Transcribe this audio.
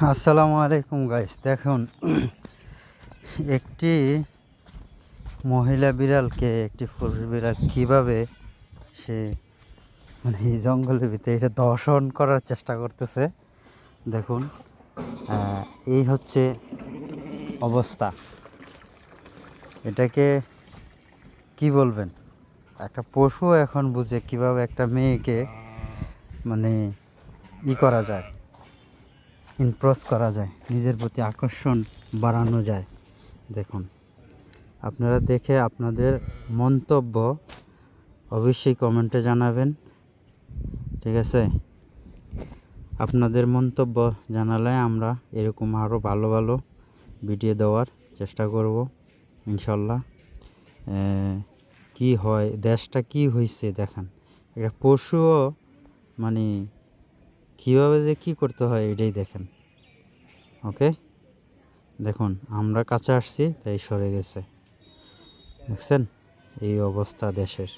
আসসালামু আলাইকুম গাইস, দেখুন একটি মহিলা বিড়ালকে একটি পুরুষ বিড়াল কিভাবে সে এই জঙ্গলের ভিতরে এটা দর্শন করার চেষ্টা করতেছে। দেখুন, এই হচ্ছে অবস্থা। এটাকে কি বলবেন, একটা পশু এখন বুঝে কিভাবে একটা মেয়েকে করা যায়, ইমপ্রেস করা যায়, নিজের প্রতি আকর্ষণ বাড়ানো যায়। দেখুন, আপনারা দেখে আপনাদের মন্তব্য অবশ্যই কমেন্টে জানাবেন, ঠিক আছে? আপনাদের মন্তব্য জানালে আমরা এরকম আরও ভালো ভালো ভিডিও দেওয়ার চেষ্টা করব ইনশাল্লাহ। কি হয়, দেশটা কি হয়েছে দেখেন। একটা পশুও কীভাবে যে কী করতে হয় এটাই দেখেন। ওকে, দেখুন আমরা কাছে আসছি তাই সরে গেছে। দেখছেন এই অবস্থা দেশের।